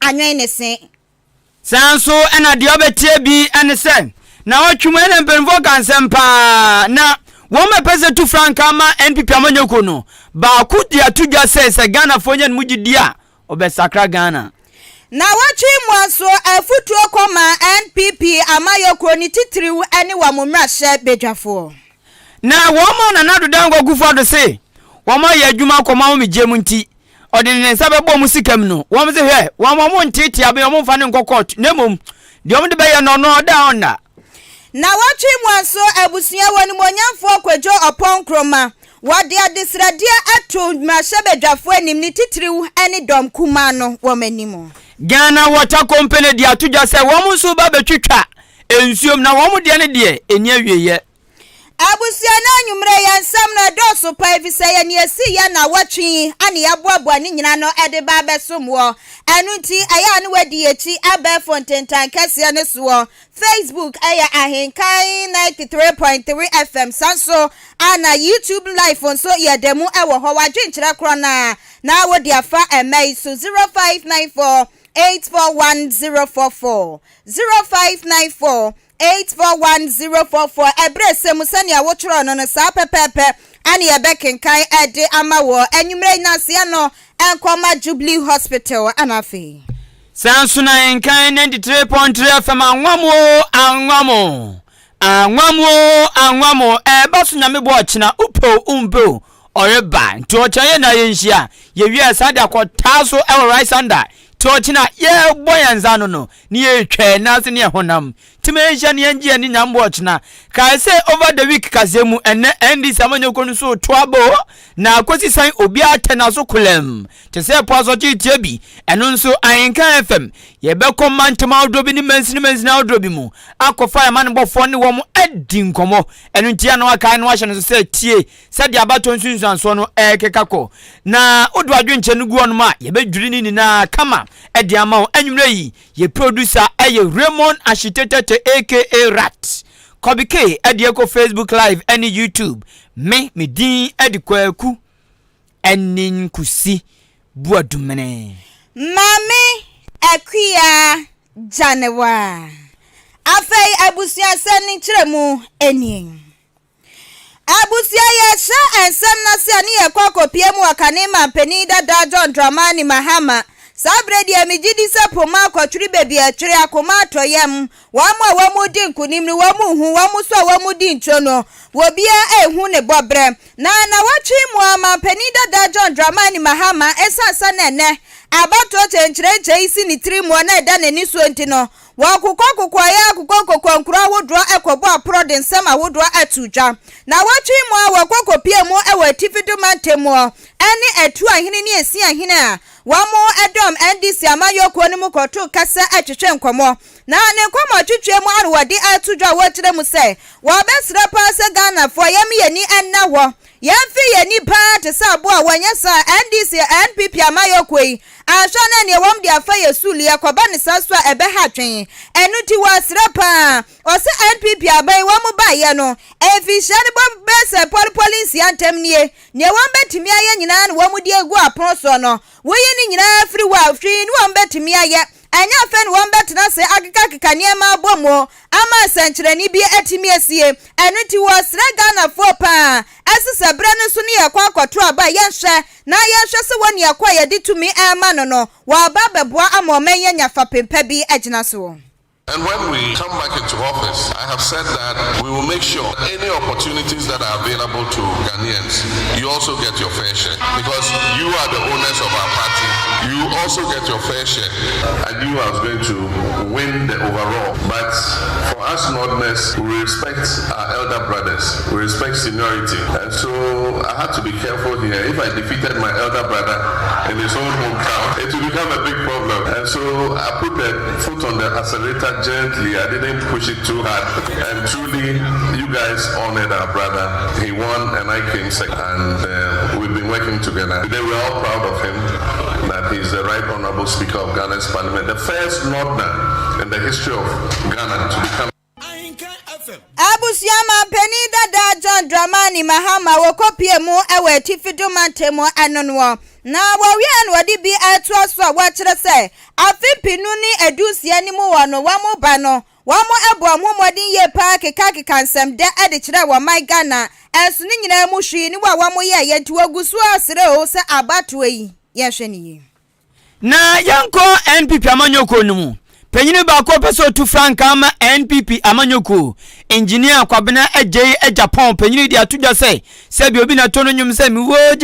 anwen ne se sanso ena de obetie bi ene se na otwumu ene mpenfo kansempa na wo mepese tu franka ma NPP amanyoko no ba ku dia tudwa se Ghana fonye no mugidia obesakra Ghana na wachi mwaso afutuo koma NPP amayoko ni titiriu ene wa momrahye bedwafo na wo mo na nado dango gufo do se wo mo ye adwuma koma wo megemu nti odine nsa bebo mu sikam no wo mo se hwe wo mo ntiti abe wo mo mfa ne nkokot nemom de wo de be ye no no da onda na wachi mwaso abusia woni monyamfo kwadwo oponkroma wade adesradia ato mahye bedwafo anim ni titiriu ene dom kuma no wo manimo Ghana Water Company di atudwa se wo mo so ba betwitwa ensuom na wo mo de ne de eni awieye abusia na anwumre yansam na doso pa efise ya ne asi ya na watwi ane ya boaboa ne nyina no ede ba besomwo enu nti aya ne wadi echi abe fontentan kase ne so Facebook aya Ahenkan 93.3 FM sanso ana YouTube live on so ya demu ewo ho wadwenkyere kro na wodi afa emai so 0594 841044 0594 841044 ebrese musania wotro no sa pepepe ani ebekenkan ede amawo enwumre nasia no enkoma Jubilee Hospital anafi sanso na Ahenkan 93.3 FM anwamo baso nyame bo ochina upo umbo oreba nto chaye na yenhia ye wi asade akotaso ewo right under tochina ye boyanza no ni ye twa na se ne honam timehia ne engie ni nyambo ochina kai say over the week kazemu ene endi samanyoko no so toabo na akosi san obi atena so kulem te say poaso chitie bi eno nso Ahenkan FM ye be komantema odobi ni mansi odobi mu akofa man bofo ne wo mo adi nkomo eno ntia na wakai na wahye no say tie sade abato nsunsuanso no ekekako na odu adwenche no guo no ma ye be dwiri ni na kama edi ama anwumre yi ye producer eye Raymond Ashitete aka Rat Kobike edi Facebook live any YouTube me din edi kwaku enin kusi buadumene mame akuya Janewa afei abusia sani kiremu enin abusia ye sha ensem na se ani ye kwakopie mu akane mampani dada John Dramani Mahama sabredi emigidi se poma kwaturi bebi atwere akoma atoyem wamu di nkunim ni wamu so wamu di nchono wobia ehu ne bobre na watwi mu amampani dada John Dramani Mahama esasa nene abato chenchire isi ni trimu na eda neni so ntino wakukoko ya akukoko nkura wodro ekobo aprodin sama wodro atudwa na watwi mu wakoko pie mu ewa tifidu mantemu ene etu ahene ni esi ahene a wamo edom NDC amayoko ni mukoto kasa atwetwe nkomo na ne nkomo twetwe mu arwade atudwa wokyere mu se wabesra pa se Ghana fo yem yeni enna ho yemfi yeni pa te sabo a wanyasa NDC NPP amayoko yi ahwana ne wom de afa yesuli akoba ne saso ebe hatwen enu ti wasra pa o se NPP abai wamu baye no efishane bo bese police antem nie ne wom betimi aye nyina ne wamu di egu aponso no woyi ni nyina free wa free ni wom betimi aye anya fe ni wom betena se akika niema abomo ama senkyere ni bi etimi asie enu ti wasra Ghana fo pa asese bre ne so ne yakwakoto aba yenhwe na yenhwe se woni yakwa yedi tumi ema no wa babeboa amomen yenya fa pempa bi agina so. And when we come back into office, I have said that we will make sure any opportunities that are available to Ghanaians, you also get your fair share. Because you are the owners of our party. You also get your fair share. And you are going to win the overall. But for us Northerners, we respect our elder brothers. We respect seniority. And so I had to be careful here. If I defeated my elder brother in his own hometown, it will become a big problem. And so I put the foot on the accelerator gently. I didn't push it too hard. And truly, you guys honored our brother. He won and I came second. And we've been working together. Today we're all proud of him, that he's the right honorable speaker of Ghana's parliament, the first Northerner in the history of Ghana to become Abusiama penida da John Dramani Mahama wokopie mu ewe tifidu mantemo anonwo na wawie no wadi bi ato so a wakire se afipinu ni edusia ni mu wono wamo ba no wamo ebo amomodin ye pa keka nsem de ade kire wa my Ghana enso ni nyina mu hwi ni wa wamo ye ye nti wagusu asere o se abato yi ye hwe ni na yanko NPP amanyoko no mu penyini ba ko peso tu franka ama NPP amanyoko engineer kwabena ejey Japan penyini dia tudwa se bi obi na to no nyum se mi wo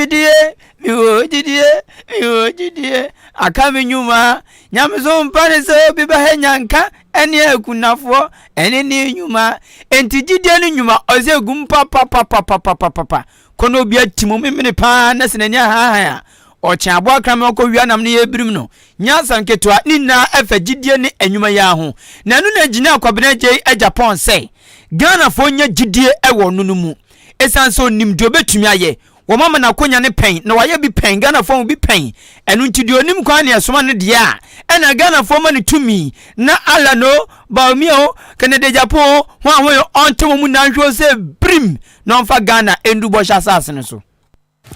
jidie akame nyuma nyamzo mpane se obi ba henyanka ene akunafo ene ni nyuma enti jidie no nyuma oze gumpa papa kono obi atimo memene pa na senanya ha ocha abo akram okowia nam ne yebirim no nyansa nketwa ni na afa jidie ne enwuma ya ho na nu na gina akwabena je Japan say Ghana fo nya jidie ewo nunu mu esanso nimdo betumi aye wo mama na konya ne pen na waye bi pen Ghana fo bi pen enu ntidi onim kwa ne asoma ne de a ena Ghana fo ma ne tumi na ala no ba mi o Canada Japan ho onto mu na nhwo se brim na mfa Ghana endu bo sha sase ne so.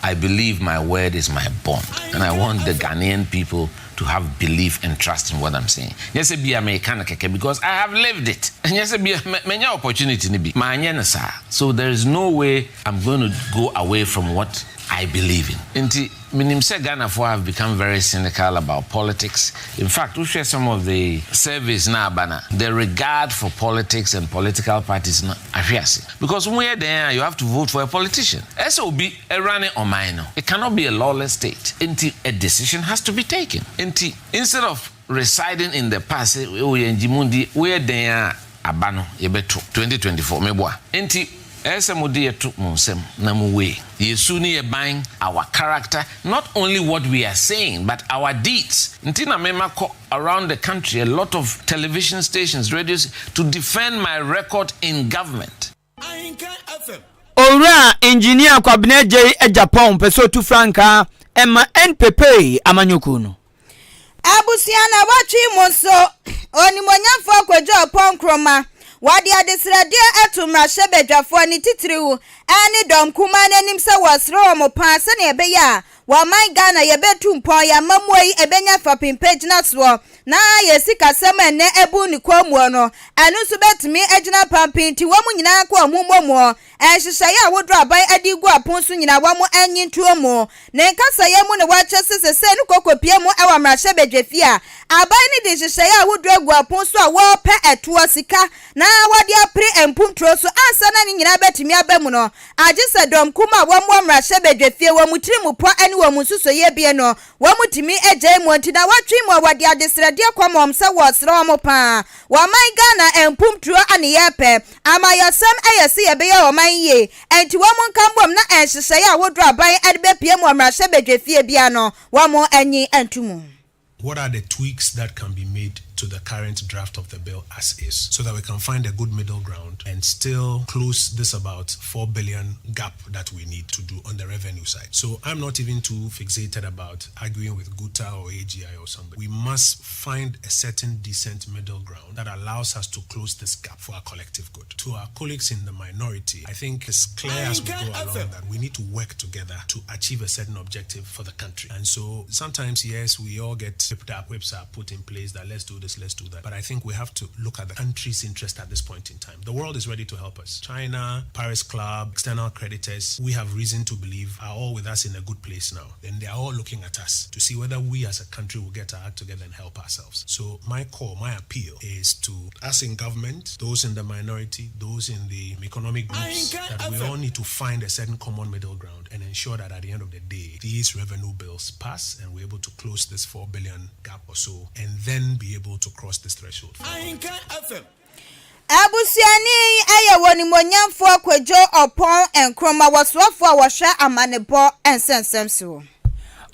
I believe my word is my bond, and I want the Ghanaian people to have belief and trust in what I'm saying. Yes, be American because I have lived it. And yes, be many opportunity to be. So there is no way I'm going to go away from what I believe in. Minim say Ghana for have become very cynical about politics. In fact, we share some of the surveys now, the regard for politics and political parties now. Because when you're there, you have to vote for a politician. SOB a running on minor. It cannot be a lawless state until a decision has to be taken. Instead of residing in the past, we're there abano yebeto 2024 meboa. Esemudi etu monsem na muwe. Yesu ni buying our character, not only what we are saying, but our deeds. Ntina memako around the country, a lot of television stations, radios, to defend my record in government. Ahenkan FM. Ora engineer kwabena je Japan peso tu franka ema NPP amanyoko no. Abusiana wachi monso oni monyafo kwojo ponkroma wadi adesrade atumra shebedwafo ni titiriwu ani dom kuma nanim se wasro mo pa se ne ebeya wa my Ghana yebetu mpon ya mamuei ebenya fapin page na so na yesika sema ne ebu ni kwamu no anu so betimi agina pampin ti wamu nyina kwa mumomo ehihye ya wodro aban adigu aponso nyina wamu anyintuo mo ne nkasa ye mu ne wache sesese ne kokopie mu ewa mrahye bedwafia aban ni de hihye ya wodro agu aponso a wo pe eto sika na wadi apre empumtro so ansa na nyina betimi abamu no agisa dom kuma wamu mrahye bedwafia wamu tirimu po ani wamu suso ye bie no wamu timi eje mu ntina watwi mu wadi adesrade kwamom se wasro mo pa wa my Ghana empumtro ani yepe ama yosem ayese ye be yo ye enti wamu nkambom na ehihye ya wodro aban adebepie mu amrahye bedwafie bia no wamu anyi antumu. What are the tweaks that can be made to the current draft of the bill as is, so that we can find a good middle ground and still close this about 4 billion gap that we need to do on the revenue side? So I'm not even too fixated about arguing with Guta or AGI or somebody. We must find a certain decent middle ground that allows us to close this gap for our collective good. To our colleagues in the minority, I think it's clear as we go along that we need to work together to achieve a certain objective for the country. And so sometimes, yes, we all get whips are put in place that let's do this, let's do that. But I think we have to look at the country's interest at this point in time. The world is ready to help us. China, Paris Club, external creditors, we have reason to believe are all with us in a good place now. And they are all looking at us to see whether we as a country will get our act together and help ourselves. So my call, my appeal is to us in government, those in the minority, those in the economic groups, that we all need to find a certain common middle ground and ensure that at the end of the day, these revenue bills pass and we're able to close this 4 billion gap or so, and then be able to cross this threshold. Ahenkan FM. Abusiani aya woni monyamfo akwajo opon enkroma wasofo awhwa amanebo ensensemso.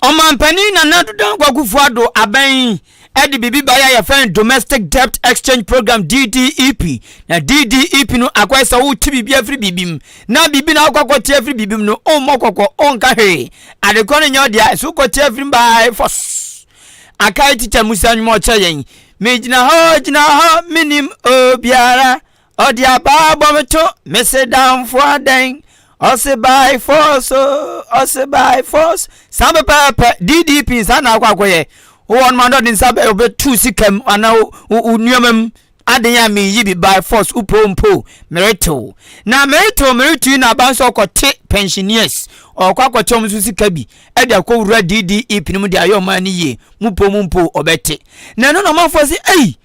Omampani na nadudan kwakufuado aban edi bibi baya ya fan domestic debt exchange program DDEP na DDEP no akwasa wo tibi bia free bibim na bibi na akwakote free bibim no o mokoko onka he adekono nyodia so kote free by force akai teacher Musa nyumo chayen mejina ho minim obiara odi ababo meto mesedam fo adan Ose by force, ose by force. Sabe papa DDP sana kwa ye. One man dot in sabe obe 2 sikem ana unyamem adenya me yibi by force upompo merito. Na merito na banso kote pensioners. Or kwa chom sika bi e de akowura DDP no mu de ayoma ni ye mupompo obete. Na no man for say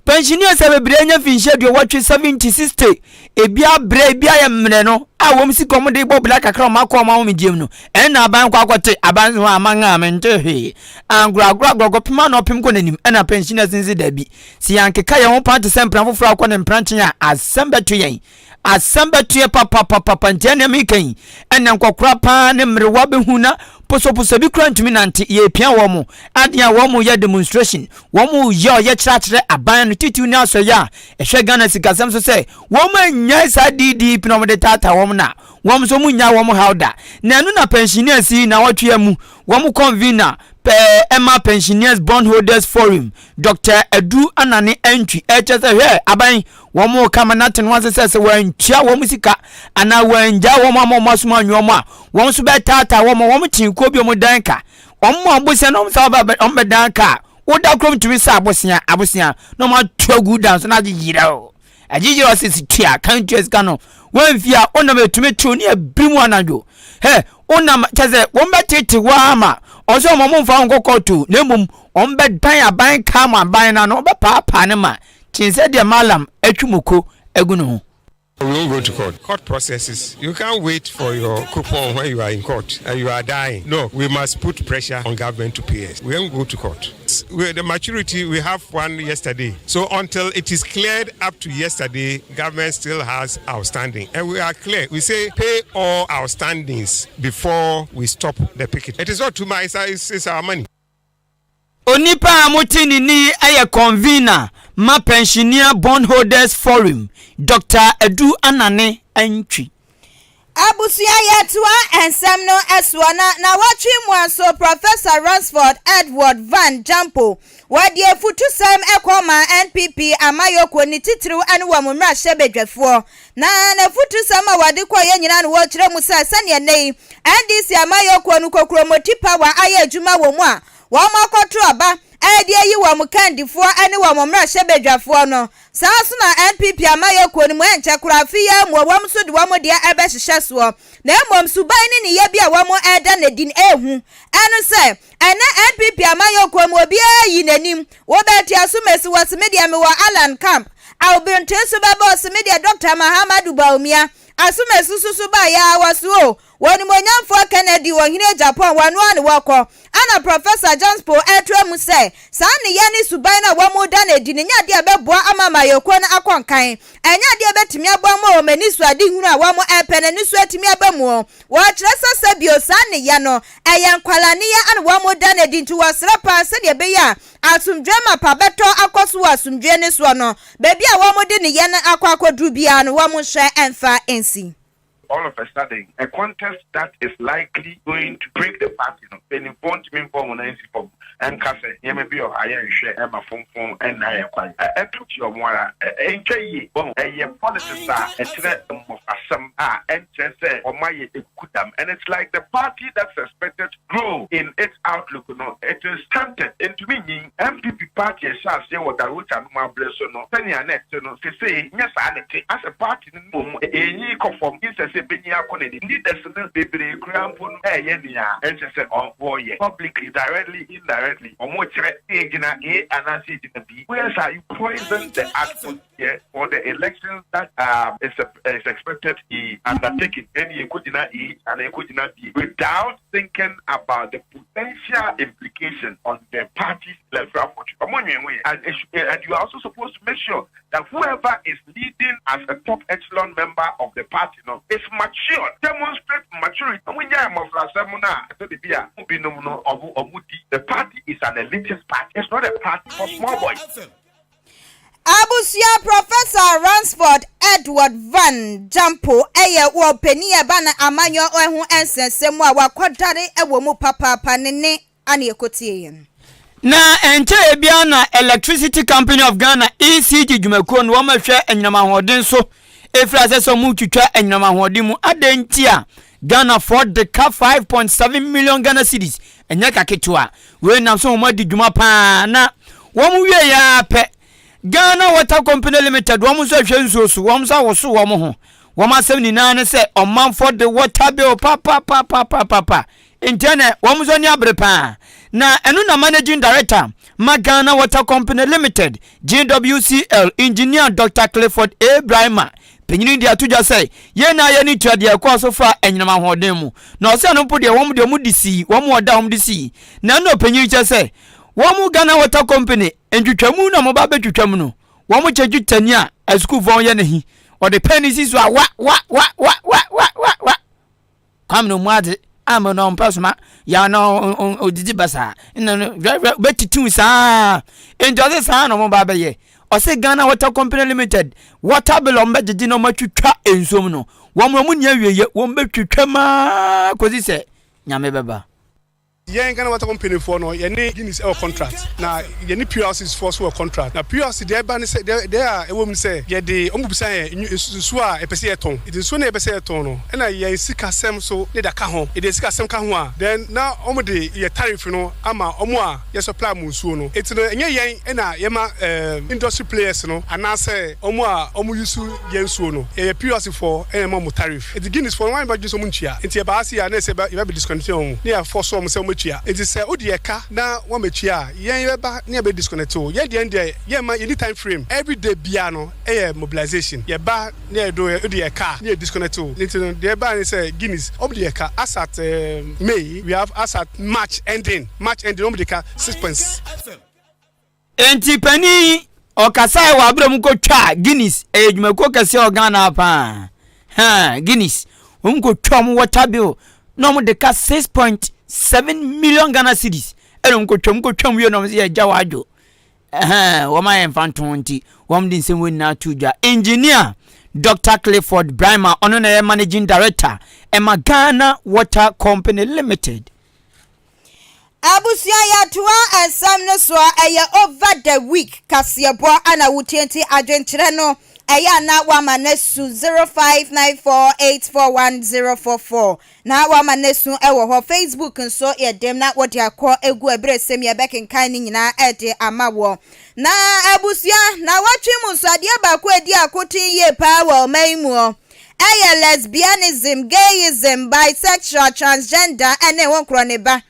pensioners have brenya finche de watch 70 60 ebia bre ebia ya mre no a wom si komo de bo black akra ma ko ma wo megem no en na aban kwa kwate aban ho amanga mente he angura pima no pim ko nanim na pensioners nzi da bi si yankeka ye ho party sempran foforo akọ ne mpranchen a asembeto yen asembeto papa ntene mi kan en nkokora pa ne mre wa behuna poso bi kura ntumi nante ye pia wo mo adia wo mo ye demonstration wo mo ye kire aban no titu ni aso ya ehwe Ghana sikasem so say wo mo nya sa DDP no mo de tata wo mo na wo mo so mu nya wo mo hauda na enu na pensioners na wotwe mu wo mo convener Emma Pensioners Bondholders Forum Dr. Edu Anani entry HSA here aban wo mo kama naten wanse se wan tia wo musika ana wan ja wo mo masuma nwomo a wo so be tata wo mo tinko bi mo danka wo mo abosia no so ba be danka wo da krom tumi sa abosia no ma twagu dan so na jira o ajijira sisi tia kan tueska no wan fia ona metumi tuni abimu anajo he ona chaze wo mbetete wa ama oso mo mfa nkokotu nemum ombe dan aban kama aban na no be papa ne ma chinse de malam atwumuko egunu. We won't go to court. Court processes. You can't wait for your coupon when you are in court and you are dying. No, we must put pressure on government to pay us. We won't go to court. The maturity, we have one yesterday. So until it is cleared up to yesterday, government still has outstanding. And we are clear. We say pay all outstandings before we stop the picket. It is not too much. It's our money. Onipa amutini ni aye convener ma pensioner bondholders forum Dr. Edu Anane entry. Abusia yetwa ensem no eswana na watchi mwanso Professor Ransford Edward Van Jampo wadi efutusem ekoma NPP amayoko ni titru ane wamumra shebedwefo na futusem wadi kwa ye nyina no wo kire mu sa sane nei NDC amayoko no kokromotipa wa aye adwuma wo mu a wo makoto aba edi yi wo mu kandifo ane wo mumra shebedwefo no sanso na NPP amayoko ni mu enche kurafi ya mu wo mso de wo mu de ebe hihye so na emom suban ni ye bia wo mu eda na din ehu enu se ene NPP amayoko mu obi ayi nanim wo beti asumesi wo media me wo Alan Camp awbente so baba so media Dr. Mahamadu Baumia asumesi susu ba ya waso woni monyamfo Kennedy wo hine Japan wanu ane woko ana Professor Janspo etremu se sa ne ye ni suban na wo mu da na din nya de beboa amama yoko na akonkan enya de betimi abamo o mani su ade hunu a wo mu epene ni su atimi abamu wo kyeresa sabio sa ne ye no eyen kwalane ye ane wo mu da na din tu wasra pa se de be ya asumdwe mapa beto akoso asumdwe ne so no bebi a wo mu de ne ye na akwakodru bia no wo mu hwe emfa ensi. All of a sudden, a contest that is likely going to break the party. Then informed me for one for and Casse, you may be a higher share, Emma phone and I acquire. I took your one, a politics are a threat of some and say, or my kudam. And it's like the party that's expected to grow in its outlook. It is tempted into meaning MPP party shall say what I would have my blessing. Penny and next, to say, yes, as a party, any conform is a Benya Kennedy, leaders baby grandpon, and said, oh boy, publicly, directly, indirectly, or more agina A and I see the B. Where are you poison the atmosphere for the elections that is expected to be undertaken? Any could not E and I could not be without thinking about the potential implication on the party's electoral fortune. And you are also supposed to make sure that whoever is leading as a top echelon member of the party is mature, demonstrate maturity. The party is an elitist party. It's not a party for small boys. Abusia Professor Ransford Edward Van Jampo eye wo penia bana amanyo ohu ensensemu a wakodare ewo mu papa ne ane ekotie na enche bia na Electricity Company of Ghana ECG dwumakuo no ma hwe enyama hoden so efra se so mu twitwa enyama hodi mu adentia Ghana for the cap 5.7 million Ghana cedis enya kaketwa we nam so mo di dwuma pa na wo mu wie ya pe Ghana Water Company Limited wo mu so hwe nsuosu wo mu so wo so wo mu ho wo ma 79 ne se man for the water bill pa intene wo mu so ni abre pa na enu na managing director Ghana Water Company Limited GWCL engineer Dr. Clifford Abraham penyini dia tuja say ye na ye ni tuade e kwa so fra enyinama hoden mu na o se no po de wo mu de mu disi wo mu oda mu disi na no penyini che say wo mu Ghana Water Company entwetwamu na mo ba betwetwamu no wo mu cheju tani a school von ye nehi o de penisi so wa kam no mu ade am no mpasma ya no odidi basa no betitu sa enjoy sa no mo ba be ye o se Ghana Water Company Limited water bill on beji no matwitwa ensom no wo mo nya wieye wo betwitwa ma kozi se nyame beba Ghana Water Company for no ye Guinness our contract na ye ni PLC's for so contract na PLC dey ba ni say they are e wom say ye dey omubisa ye nsu a epese eton it is so na epese eton no na ye sika sem so ne da ka ho e dey sika sem ka ho a then na omo dey ye tariff no ama omo a ye supply mu nsu no it no enye yen na ye ma industry players no ana say omo a omo use ye nsu no ye PLC for ma mu tariff it Guinness for one ba just omo ntia ntia ba asi ya na say ba be disconnect on ne ya for so omo say it is Odieka na wa mechia yen ba ne be disconnect o ye de end ye ma any time frame every day bia no mobilization ye ba ne do Odieka ne disconnect o nti de ba ne say Guinness Odieka as at May we have as at March ending Odieka 6. Enti pani o kasai wa abram ko twa Guinness edwuma ko kase o Ghana pa Guinness ko twa mu water bill no mo de ka 6.7 million Ghana cedis eno ko twam wie no se agya wadwo wo ma enfantonti wo mdi nsem we na tuja engineer Dr. Clifford Brima ono na managing director Ghana Water Company Limited. Abusia ya tuwa ensam no so over the week Kasiebo ana wutienti adwenkyere no aya na wama nesu 0594841044 na wama nesu ewo ho Facebook nso ye dem na wodi akọ egu ebresem ye bekenkan ni nyina ede amawo na abusia na watwe mu so ade ba ko edi akotin ye pa wa maimu lesbianism, gayism, bisexual, transgender ene won kro ne ba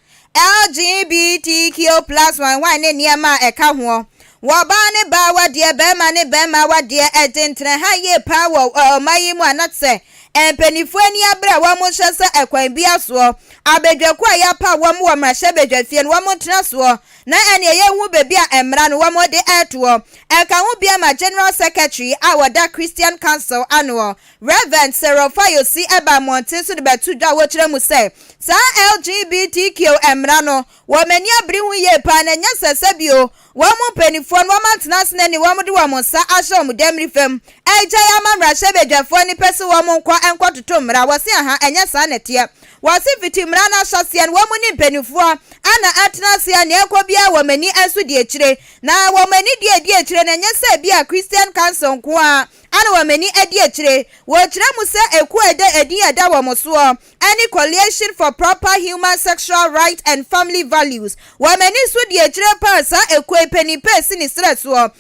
LGBTQ+1 ne niema eka ho wabane ba wadie bema ne bema wadie edentre ha ye power mayimu anatse empenifo ani abra wa mo hyese ekwan bia so abedwakwa ya pa wa mo mrahye bedwafie no wa mo tena so na ene ye hu bebi a emra no wa mo de eto eka hu bia ma general secretary awada Christian Council annual Reverend Serofayo si eba monte so de betu dwa wo kire mu say sa LGBTQ emra no wo mani abri hu ye pa na nya sesebio wa mo penifo no ma tena sene ni wa mo de wa mo sa ahye mo demri fam eja ya ma mrahye bedwafo ni pese wa mo nkwa enkototo mra wase aha enya sa netia wase vitimra na hyasian wa mu ni penifo ana atena sia na ekobia wa mani asu de ekire na wa mani de ekire na nya sa bia Christian Council nko a ana wa mani ade ekire wo kire mu se eku edi eda wa mo so any coalition for proper human sexual rights and family values wa mani su de ekire pa sa eku penipe sini stress wo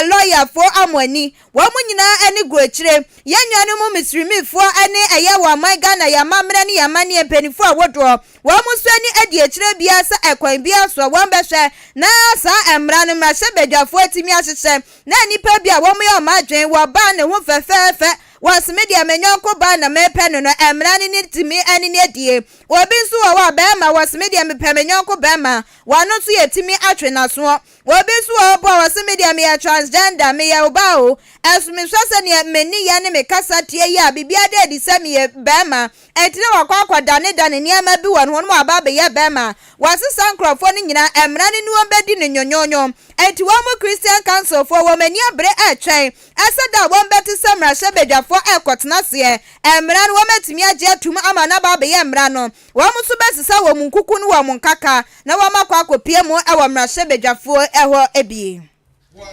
lawyer for amwani wa mu nyina ani go ekire yanwanu mu misrimifo ani eye wa maiga na ya mamre ni ya mani penifo awodo wa mu su ani ade ekire bia sa ekwan bia so wa mbehwe na sa emra no mrahye bedwafo atimi ahyehye na nipa bia wa mu ya madwen wa ba ne ho fefefe wasmedia menyanko ba na mepe no emra ni timi ani ne die obi nso wa ba ma wasmedia mepe menyanko ba ma wa no so yetimi atwe na so obi nso wa bo wasmedia me transgender me ya oba o asumi swase ne meni ya ne me kasa tie ya bibia de di se me ba ma etire wakwa dane ne ama bi won ho aba be ya ba ma wasesa nkrofo ni nyina emra ni nuo bedi ne nyonyonyo enti wo mu Christian Council for wo mani abre atwen asada wo beti samra shebedwafo ekotena se emra no wo metimi age atum ama na ba be ya emra no wo mu so besisa wo mu nkuku no wo mu nkaka na wo makwa akopie mu e wo mra shebedwafo eho ebie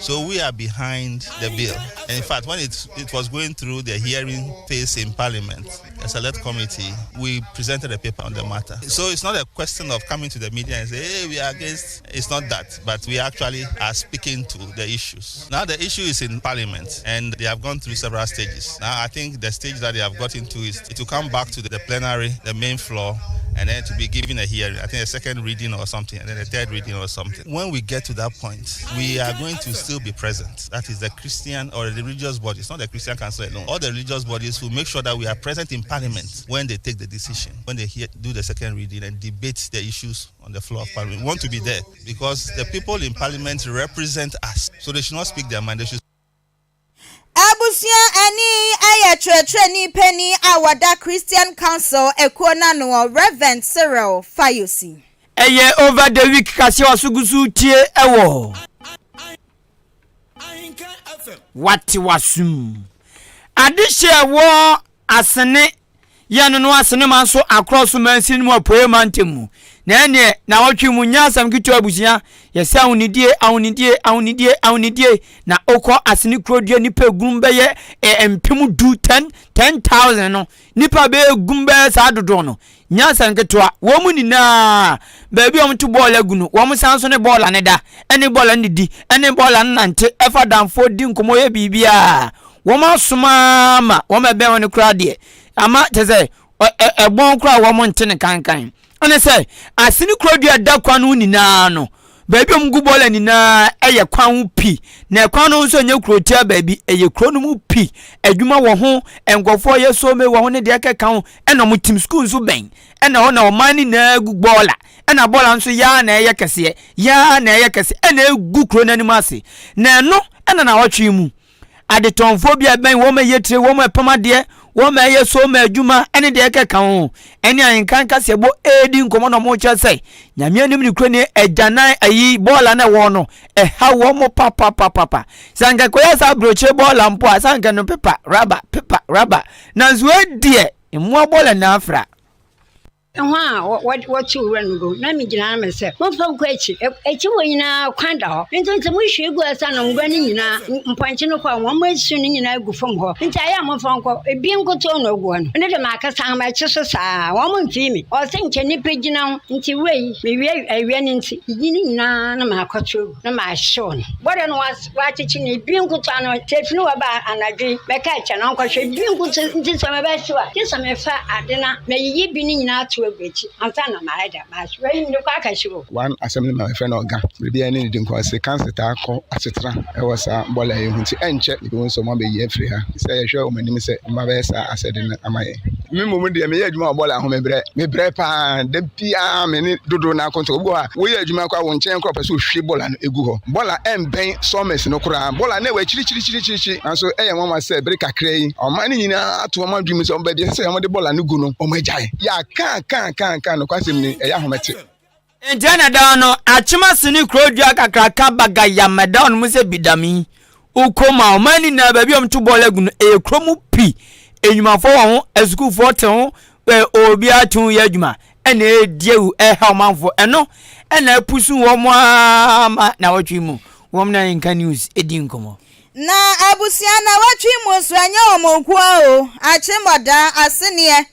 So we are behind the bill. And in fact, when it was going through the hearing phase in Parliament, a select committee, we presented a paper on the matter. So it's not a question of coming to the media and say, hey, we are against. It's not that. But we actually are speaking to the issues. Now the issue is in Parliament, and they have gone through several stages. Now I think the stage that they have got into is to come back to the plenary, the main floor, and then to be given a hearing, I think a second reading or something, and then a third reading or something. When we get to that point, we are going to still be present. That is the Christian or the religious bodies, not the Christian Council alone. All the religious bodies will make sure that we are present in Parliament when they take the decision, when they do the second reading and debate the issues on the floor of Parliament. We want to be there because the people in Parliament represent us. So they should not speak their mind. They should Abusia ani ayatwetwe ni penny awada Christian Council ekona no Reverend Cyril Fayosi. Eye over the week Kasiebo sugusu tie ewo. What wasum. Adishe wo asene yanu no asene manso across mansin mo poemantemu. Na ene na watwi mu nyasam kitu abusia yesa awunidie na okọ asene krodie nipa gumbe ye empemu du 10,000 no nipa be gumbe sa dodo no nyasam kitu a wo mu nina ba bi omto ball agunu wo mu sanso ne ball aneda ene ball anidi ene ball anante efa danfo di nkomo ye bibia wo ma soma ma wo ma be woni krade ama teze ebon kra wo mu ntene kankan ane say asini krodua da kwanu nina no baabi omgu bola nina eye kwan pi na kwan no nso nye krotia baabi eye kronu mu pi adwuma wo ho enkofo ye so me wo ho ne de keka ho ena mo team school nso ben ena ho na o mani na gu bola ena bola nso ya na eye kese ena egu kro na nimu ase na no ena na wotwe mu adetonfo bia ben wo ma yetre wo ma pamade wo ma ye so ma adwuma ene de keka ho ene Ahenkan Kasiebo edi nkomo no mo che sei nyame anim ni kro ne agyanan ayi bola na wo no ha wo mo papa sanga koya sa broche bola mpo sanga no pepa raba na zuwe die emu bola na afra what you run go na mi gina me se mo fa ko echi wo nyina kwanda ho nti mo hwe gu asa no ngwa ni nyina mpanchi no kwa mo esu ni nyina gu fam ho nti aya mo fa nko ebi nkoto no gu no ne de ma akasa ha ma chi so saa wo mo nti mi o se nche ni pegina nti wei me wie ni nti yini nyina na ma akoto na ma show no bodo no wa chichi ni ebi nkoto no tefi no wa ba anadwe be ka echa na nko hwe ebi nkoto nti so me ba shi wa ti so me fa adena na yiyi bi ni nyina one assembly my friend Oga maybe any need nko say cancer ta ko asetra e was a bola e hunti enche because so mo be ye free ha say ye hwe o manim say ma be sa asede na amaye me mo de me ye adwuma bola ho me bre pa de pia me ni dodo na konto go ha wo ye adwuma kwa wo nchen kro pese hwe bola no egu ho bola emben somers no kura bola na we chiri and so e ye mama say bre kakra yi o ma ni nyina ato ma dwumi so be de say mo de bola no gu no o ma jai ya kan no kwasem ni eya homete Indiana dano achima sini krodua kakraka baga ya medon mu se bidami ukoma omani na baby omtu bola gu no ekromu pi enyumafo ho esukuu fo te ho obi atun ya adwuma ena ediewu ha omanfo eno ena epusu wo mo ama na watwi mu wo na Ahenkan news edi nkomo na abusia na watwi mu so anya omonku o achimoda asenie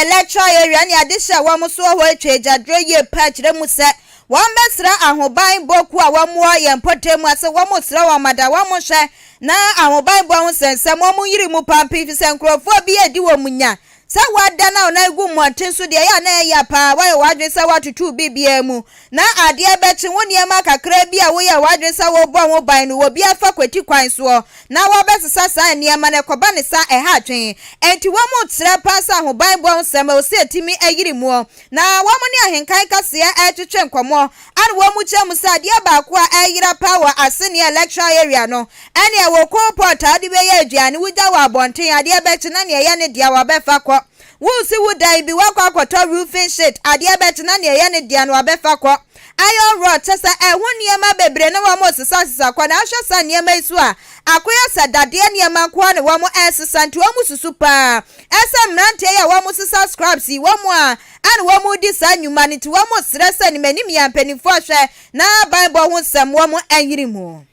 lecture area ni adisha wa muso ho etwejadre ye pachre mu se wa mesra ahoban boku a wa muo ye mpotemu ase wa musra wa mada wa mohwe na ahoban bo ho sense mo mu yiri mu pampi fi senkrofo bi edi wo munya sa wada na ona egu moten so de ya na ya pa wa wadwe sa watutu bibia mu na ade bechi woni ma kakra bi a wo ya wadwe sa wo bo ho ban no wo bi afa kwati kwan so na wo besesa sa niema na koba ne sa ha twen enti wo mu tre pa sa ho ban bo nsem o se timi ayiri mu na wo mu ni Ahenkan Kasiebo etwetwe nkomo an wo mu chem sa de ba ko ayira power asene lecture area no ene wo ko portal de be ye aduane wuja wa bonten ade bechi na ne ye ne dia wa befa ko wusi wudai bi wakwa kwato roofing sheet ade betina ne ye ne dia no abefa ko iron rod tesa ehuniema bebre na wamo sisa kwa na ahwe sa niema isu a akoya sadade niema kwa ne wamo esisa nti wamo susu pa esa mrante ya wamo sisa scraps wamo a an wamo di sa nyuma nti wamo sresa ni manim ya mpanifo hwe na bible ho sam wamo anyiri mu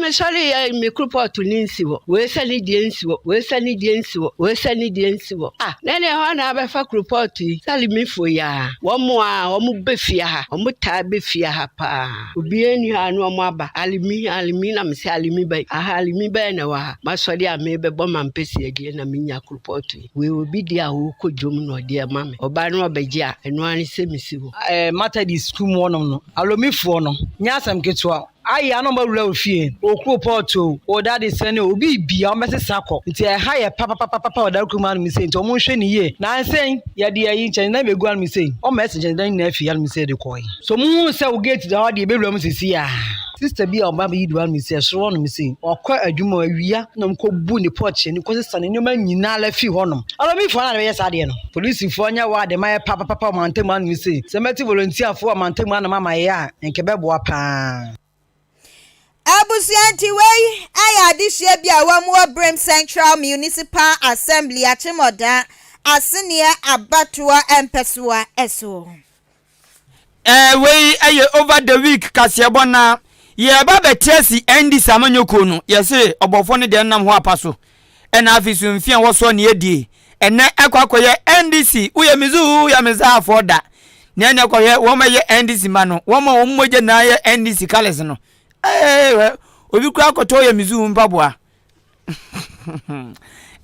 me sorry me report to Ninsiwo. We send the Insiwo, we send the Insiwo, we send the Insiwo. Ah, then I have a fuck report to tell me for ya. One more befia, befia pa. Be any no maba. Alimina, Miss Alimi by a halimi benawa. Masodia may be bomb and pessy again. I mean, ya report. We will be there who could jum no dear mammy. Or Bano Beja, and one is semisivo. Matter this school one. Allow me for no. Nyasam gets well. I am not real fear. O Porto, or that is any obi be a message sacco. It's a higher papa that command me saying to motion ye. Now saying, ya dear inch and never go on me saying, or message and then nephew me say the coin. So moon shall get the hardy baby here. Sister be our baby, you want me say, so on me say, or quite a jumo area, no co boon the porch and because it's an human you now left you on them. Allow me for another yes, I didn't. Police in Fonia, why the my papa mountain man, we say, Semeti volunteer for a mountain man, mamma, ya, and Quebec. Abusianti way aya this year bia wamu Brim Central Municipal Assembly achimoda asenia abatua empesua eso. We aye over the week Kasiebo na ye ba betesi endi samanyoko no ye se obofo ne de nam ho apaso ena afisu mfia wo so ne edie ene ekwakoye NDC uye mizu ya meza for da ne ene koye wo ma ye NDC ma no wo ma wo moje na ye NDC kales no obi kura koto ye mizu mpaboa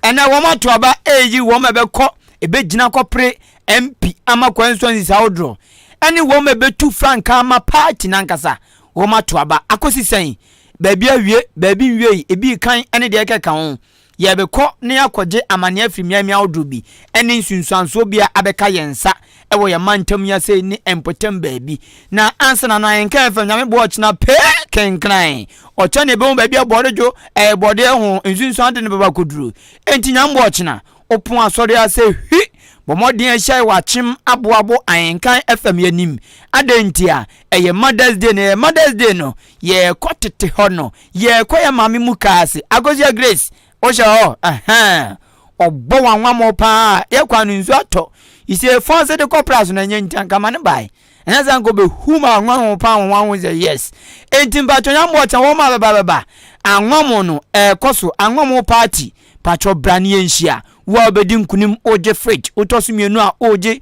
ena wo ma to aba eyi wo ma be ko ebe gina kopre MP ama constituency saudro eni wo ma be tu frank ama party nankasa wo ma to aba akosi sen baabi awie baabi nwie ebi kan ene de keka ho ye be ko ne akoje amane afrimia mi audro bi eni nsunsuanso bia abeka yensa ewo ya mantam ya sei ni empotem baabi na ansa na Ahenkan FM nyame bo ochina pe kenkran ocho ne be baabi abodejo bode ho nsunsuan de ne baba koduru enti nyam bo ochina opon asori ase hi bomodin ehia wa chim aboabo Ahenkan FM yanim adentia eye Mother's Day no ye kotete ho no ye koya mame mukase agosia Grace osha obo wanwamo pa ye kwanu nsu ato ise fonse de corporation na nyentan kama ne bai enza ngo be huma wanwo pa wanwo ze yes entimba to nyambo cha wo ma baba anwamo no koso anwamo party pacho brani enhia wo obedi nkunim oje fridge otosumienu a oje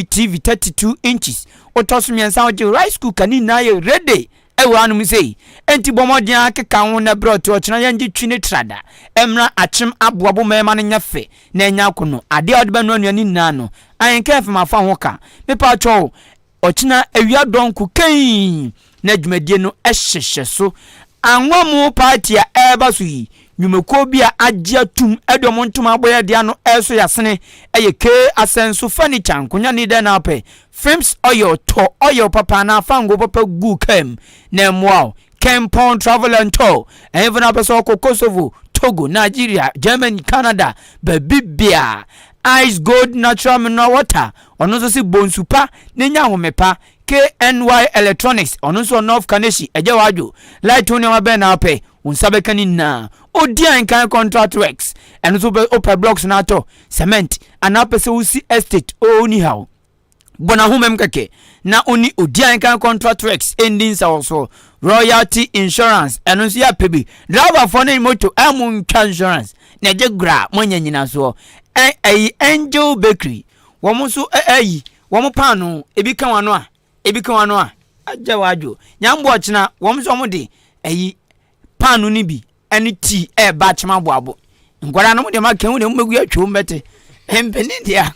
TV 32 inches otosumiensa oje rice cooker ni na ye ready ewanu mi sei enti bomodin akeka ho na brot ochina yanji twini trada emra achim aboabo mema ne nyafe na enya kono ade odbanu anuani nna no Ahenkan FM afa ho ka mepa cho ochina awia donku kan na dwumadie no ehyehye so anwamu party a eba so yi nyumeko bia agya tum edomo ntuma aboya dia no eso yasene eye ke asenso furniture nkonya ni de na pe films oil papa na fango papa gu kem na mwao Kempon Travel and Tour even up so Kosovo, Togo, Nigeria, Germany, Canada bebia Ice Gold Natural Mineral Water onoso si bonsupa nenya homepa KNY Electronics onoso North Kaneshi ejewajo light oni wa be na pe unsabekani na odi Ahenkan contract works enoso be open blocks na to cement anapese usi estate oni how bona humem keke na oni odi Ahenkan contract works endings also royalty insurance enoso ya pebi driver for na moto amun insurance na je gra monyanyina so Angel Bakery womusu womu panu ebi kan wano a aja wajo nyambo ochina womusu omudi panu ni bi eni tea ba chima boabo ngwara no de makan wo de mmegu atwo mbete empeni dia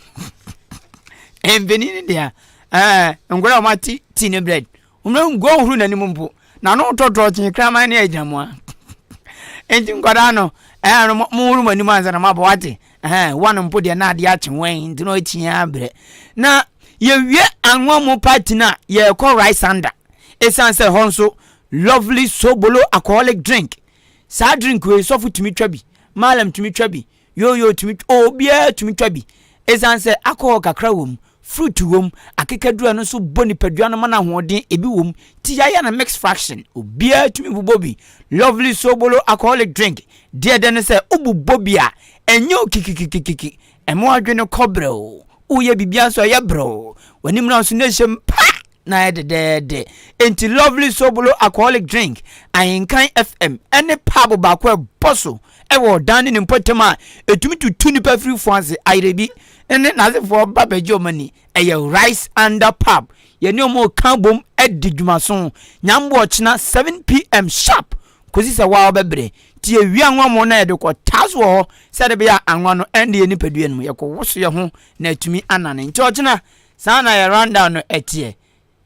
ngwara ma tea ne bread umre ngo huru na nimu mpo na no totro chin krama ne ajamu enti ngwara no no muhuru mani manza na mabwate wana mpo de na de achen ndi no tia bre na ye wie anwomo party na ye ko rice under esanse honso lovely sobolo alcoholic drink sa drink we so futumi twabi malam tumi twabi yo tumi obia tumi twabi esanse alcohol kakra wom fruit wom akekadura no so boni padua no mana hoden ebi wom ti ya na mix fraction obia tumi bubobi lovely sobolo alcoholic drink dear den say obubobia enyo kikikikiki emo adwene kobre o uye bibia so ya bro wanim na so na hyem pa na de enti lovely sobolo alcoholic drink Ahenkan FM ene pub ba ko boso e wo dan ne mpotem a etumi tutu ni pa free France airebi ene na se for babajo mani e rice under pub ye ne mo kan bom edidwumaso nyambo ochina 7pm sharp kosi se wa obebre ti ewia nwa na ye de ko taso ho se de be ya anwa no ende ye nipadua no ye ko woso ye ho na atumi anane nti ochina sana ye rundown no etie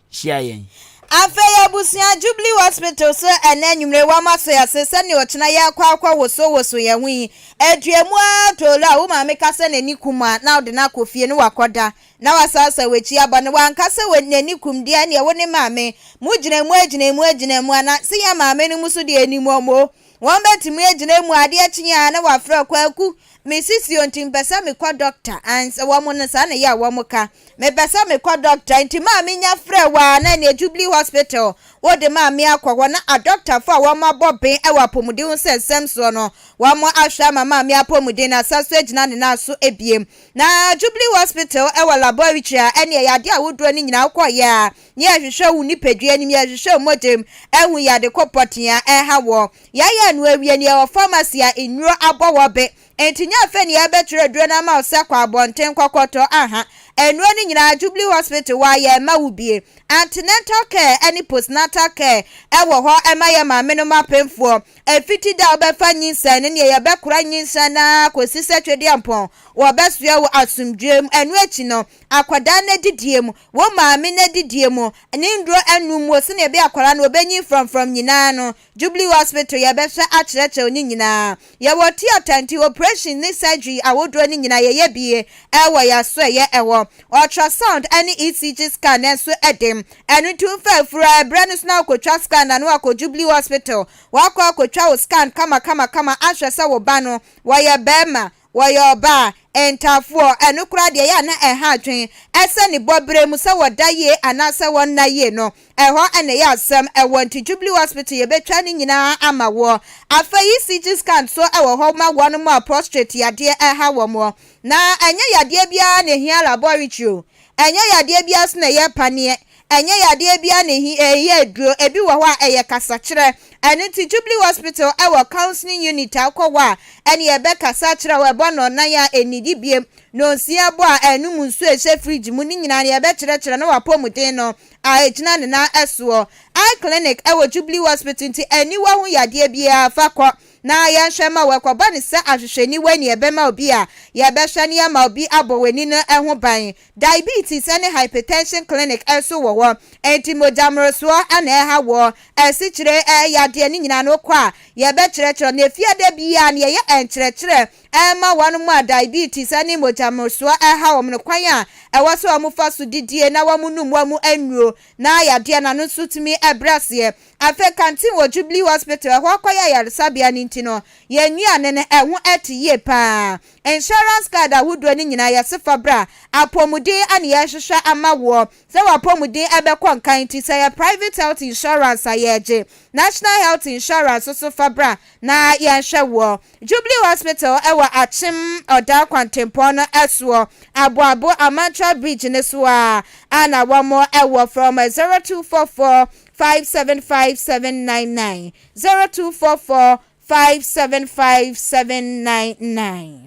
shia yen Afeya busia Jubilee Hospital so enanyumre wa maso ya sese ne ochina ya kwa woso ya wi eduemu atola wo ma meka se nani kuma na ode na kofie ne wakoda na wasasa wechi abane wankase we nani kum dia ne wo ne maame mujinemu ana se ya maame ne muso de animu omo won betimi aginemu ade achinya na wafra kwaku Mrs. Yontin pesa me kwa doctor and wo mo ne sa na ya wo mo ka me pesa me kwa doctor nti ma me nya frɛ wa na ne Jubilee Hospital wo de ma me akwa na a doctor for wo ma bobe e wa pomudi hu sesem so no wo mo ahwa ma me apomudi na saso agina ne na so ebiem na Jubilee Hospital e wa laboratory a ene ya de a woduro ni nyina akwa ya ne ahwehwe wu nipadua ni me ahwehwe modem ehu ya de kopotia e ha wo ya no awie ne o pharmacy a enuro abowobe entinya afeni ya betre duro na ma osakwa abonten kokoto aha enuro ni nyina Jubilee Hospital wa ya ma wubie antenatal care any postnatal care ewo ho ema ya ma meno mapemfo efiti da obefa nyinsa ne ya bekura nyinsa na kwesi twede ampon wo besua wo asumdwem enu echi no akwada na didiem wo maame na didiem ne ndro anum wo se ne be akwara no obenyi from nyina no Jubilee Hospital ya behwe akyerɛkyerɛ oni nyina ya wo theater operation ne surgery awodro ni nyina ye bie ewo ya so ye ewo ultrasound any ECG scan enso edem enu tu fafura brand na akotwa scan na akọ Jubilee Hospital wakọ akotwa o scan kama ahwese wo ba no wo ye bema wo ye oba entafo enu kura de ya na eha adwen ese ni bobre mu se wodaye anase wonnaye no eho ene ya asem ewo nti Jubilee Hospital ye betwa ni nyina ama wo afayi CT scan so ewo ho ma wo no mo prostate yade eha wo mo na enye yade bia na hia laboratory enye yade bia se na ye panie enye yade bia na ye duro ebi wo ho a eye kasa kire ene ti Jubilee Hospital ewo counseling unit akwa ene ye be kasa kire we bono na ya enidi biem no nsia bo a enu mu nso ehye fridge mu ni nyina ye be kire na wapomuden no a ejina ne na eso eye clinic ewo Jubilee Hospital nti eni wo ho yade bia fakọ na ya hwema wekoba ne se ahwehweni wani ebema obi a ya behwe ne ya ma obi abowani no eho ban diabetes and hypertension clinic eso wo enti mojamroso ana eha wo esichire yade ni nyina no kwa ya be kirekire na efiade bia na ye enkirekire ema wanu mu diabetes and mojamroso eha wo mno kwan a ewoso amufa so didie na wamunum wamu anuro na yade na no sutumi ebrase afa kantin wo Jubilee Hospital ho akoya yaresabia ni ntino yenua ne ehu etiye pa insurance card awudo ni nyina yasefa bra apomuden ane ya hwehwe amawo se wapomuden ebekọ nkan ti se ya private health insurance ayeje national health insurance so fabra na ya hwewo Jubilee Hospital ewa achim oda kwantempo no eso aboabo Amantra Bridge ne so a ana wamo ewo from 0244 575-799 0244 575-799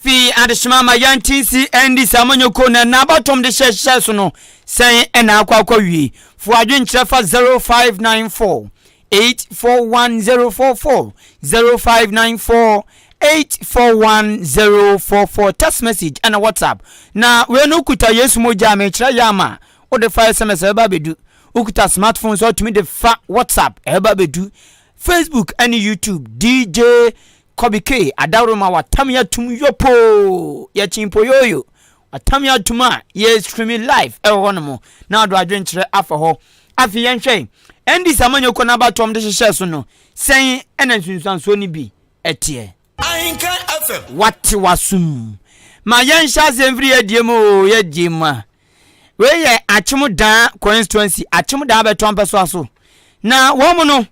Fi adishima ma yantisi endi samanyoko na nabatom de sheshe so no sen ena akwa wi fu adwen kyerfa 0594 841044 0594 841044 text message and WhatsApp na we no kuta Yesu moja me kyerɛ yama o de file SMS eba bedu ukuta smartphone so to me the WhatsApp eba bedu Facebook and YouTube DJ Kobike Adaroma watamya tum yopo ya chimpo yoyo watamya tuma ye streaming live ewonomo na do adwenkyere afa ho afi yenhwe endi samanyoko na batom de hyehyɛ so no sen ena sunsanso ni bi etie Ahenkan FM wati wasum ma yenhya zemfri ediemo yedima we ye achimudan constituency achimudan beton peso aso na womo no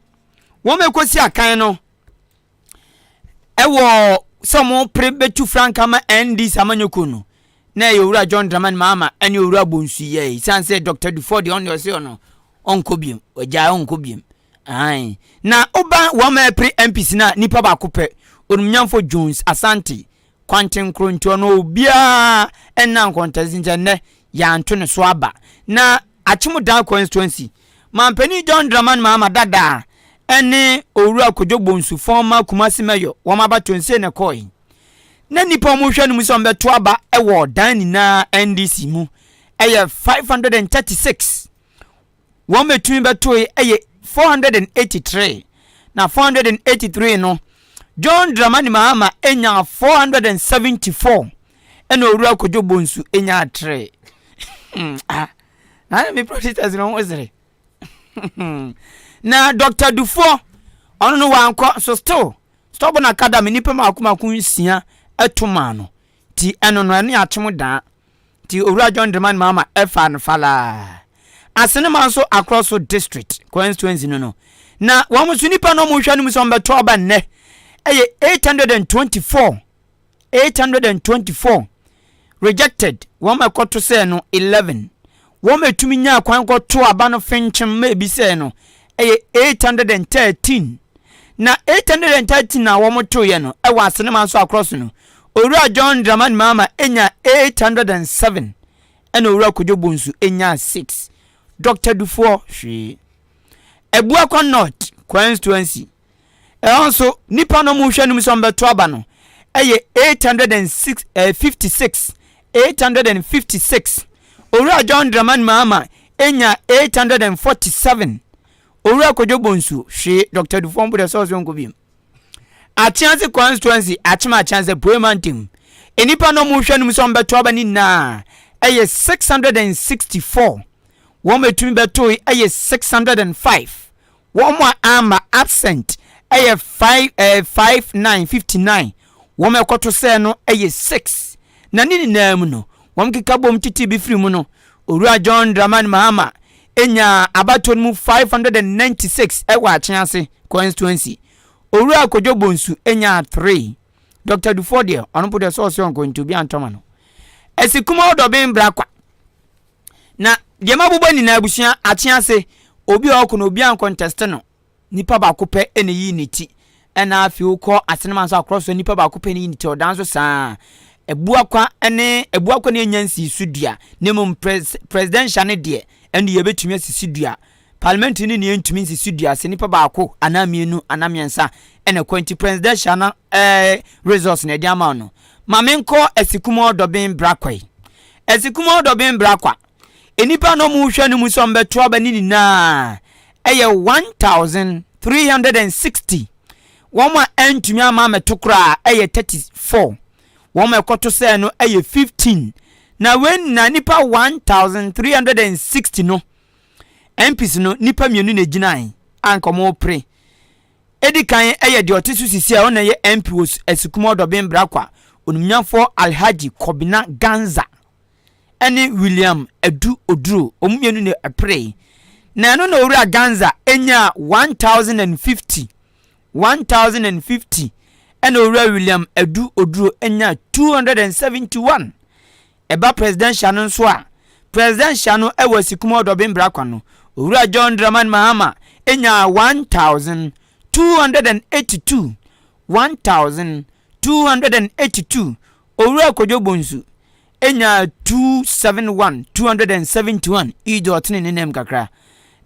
womekosi akan no ewo somo prebetu franka ma ND samanyoko no na ye owura John Dramani Mahama ene owura bonsu ye san say Dr. Duford on your say no onko biem oja onko biem ai na oba wo ma pre MPs na nipa ba kopɛ onumnyamfo Jones Asante Quantin Kronto no bia enna contest nje ya anto ne so aba na Achimudan constituency mampani John Dramani Mahama dada ene owura Kojogbonsu former Kumasi mayor wo ma ba tonse ne koi na nipa mo hwɛ no mu so mbeto aba ewo dan ni na NDC mu eye 536 wo metumi beto eye 483 na 483 no John Dramani Mahama enya 474 ena owura Kojogbonsu enya 3 na me protesters no wozere na Dr. Dufo ono no wanko so still stop na academy nipa makumaku nsia etuma no ti eno no ene Achimudan ti owura John Dramani Mahama efa no fala asene man so across the district constituency no na wo musu nipa no mo hwa no muso mbeto aba nne eye 824 rejected wo makoto say no 11 wo metumi nya kwan koto aba no fenchem ma ebi say no eye 813 na 813 na wo moto ye no e wa asene man so across no owura John Dramani Mahama enya 807 ena owura Kojogbonsu enya 6 Dr. Dufo hwe Ebuakwa North constituency also nipa no mu hwe no so mbeto aba no eye 856 owura John Dramani Mahama enya 847 owura Kojogbonsu hwe Dr. Dufo mbude so so nkobiem Achianse constituency achima Achianse Poemantim enipa no mu hwe no so mbeto aba ni na eye 664 wo metumi beto eye 605 wo mo ama absent eye 5959 wo mekoto se no eye 6 na nini na mu no wo mkika bom titi bi firi mu no owura John Dramani Mahama enya abaton mu 596 ewa Achianse constituency owura Kojogbonsu enya 3 Dr. Duford ono put the source on going to be antoma no esikuma odobin brakwa na diema bubo ni na abusia Achianse obi okuno obi an contest no nipa ba kopɛ ene yi niti ena afi ukɔ asenema so across nipa ba kopɛ ne yi niti odan so saa ebuakwa ne enyansi sudua nemum presidential ne de ene ye betumi asisi dua parliament ni ne ntumi asisi dua se nipa ba ko anamienu anamiensa ene kwanti presidential na resource ne de ama no mamenko esikuma odobin brakwai esikuma odobin brakwa enipa no mu hwe no mu so mbeto aba ni na eye 1360 woma entumi ama metokra eye 34 woma ekoto se no eye 15 na when na nipa 1360 no MPs no nipa mienu na ginan ankomo pre edikan eye de otisu sisi a ona ye MP was esikuma odobin brakwa onumnyafo Alhaji Kobina Ganza ene William Edu Oduro omumienu ne apre na no no owura Ganza enya 1050 ene owura William Edu Oduro enya 271 eba presidential no so a presidential no ewa sikuma odobin brakwa no owura John Dramani Mahama enya 1282 owura Kojogbonsu enya 271 ijo otene ne nem kakra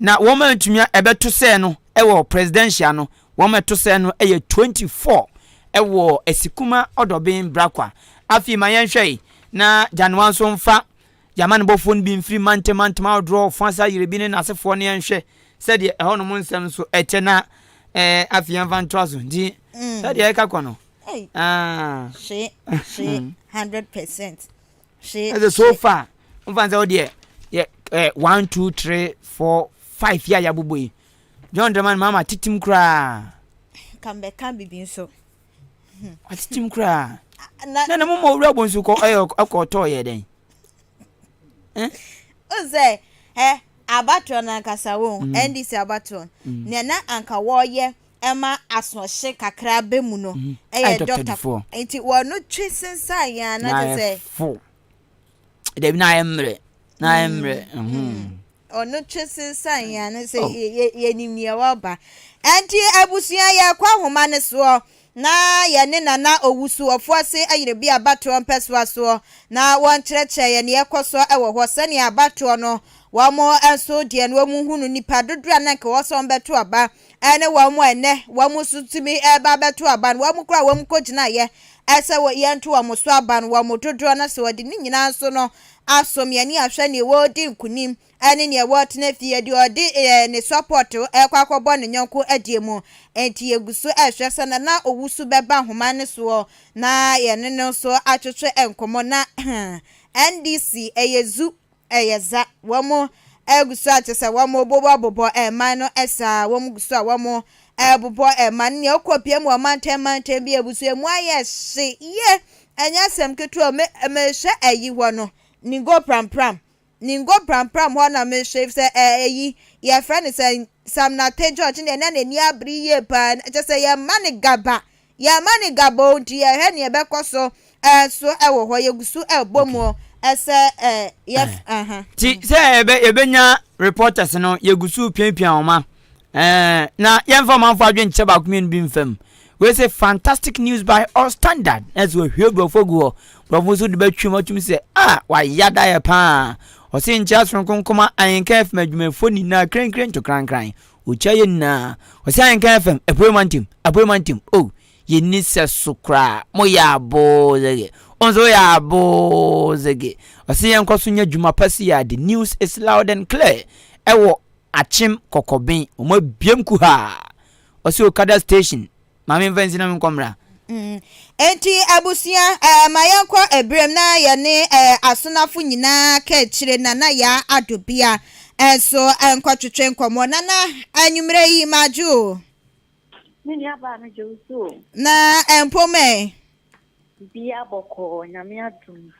na woma ntumia ebeto se no ewo presidential no woma to se no eye 24 ewo esikuma odobin brakwa afi mayenhwe na janwan so mfa yaman bofon bi mfiri mantema draw fansa yirebi ne nasefo ne yenhwe se de eho no nsem so eche na afi yanvan trozo di se de eka kono she 100% she as so far mfanza odi 1 2 3 4 5 ya buboi John Dramani Mahama titim kra kambe kan bibi nso titim kra na mo owura bonsu ko akoto ye den oze abatron na kasawo NDC abatron ne na anka wo ye ema asohye kakra be mu no Dr. Enti wo no twisensa ya na say They na emre. Na emre. Ono twese san ya no se ye nimia waba. Enti abusua ya kwa homa ne so na ye ne nana owusu ofuase ayire bi abato mpeswa so na won kyerɛkyerɛ ye ne ekoso ewo ho sane abato no wamo enso de no wamu hunu nipa dodora na nke wo so mbeto aba ene wamu ene wamu sutimi eba beto aba wamu kra wamu kogina ye ese wo ye nto wamu so aba no wamu dodora na se wodi ni nyina so no asom ye ni ahwe ne wo di nkunim ene ne wo tena fie de odi ne support ekwakobo ne nyonko adiemu enti eguso ehwe sana na owusu beba homa ne so na ye ne no so atwetwe enkomo na NDC eyezu eyeza wamo eguso atese wamo bobo man no esa wamo guso wamo bobo man ne okopie mu manten bi ebuso emu aye hye ye enya sem ketu me hwe ayi ho no ningo pram ho na me hwe se ayi ye friend say sam na te George ne na ni abri ye pa just say ye mani gaba nti ye hwe ne bekoso so ewo ho ye guso ebomu ese yes ti say ebenya reporters no ye gusu pianpian oma na yemfa manfo adwen che ba kumien bi mfam we say fantastic news by all standard as we hwe brofogu brofoso de batwem atum say wa yada ye pa o se ncha so konkoma Ahenkan FM adwumefo ni na kren to kran uchaye na o se Ahenkan FM apomantim ye ni se sukra mo ya bo zege onzo ya bo zege o se yenkoso nya dwuma pasi ya the news is loud and clear ewo achim kokobin o mo biem ku ha o se Okada station mama invenzi na nkomra enti abusia mayanko ebrem na ye ne asonafo nyina ka kire na ya adobia enso enkotwetwe nkomo na anyumre yi maju Nini aba na Joso na empome bia boko nyame adum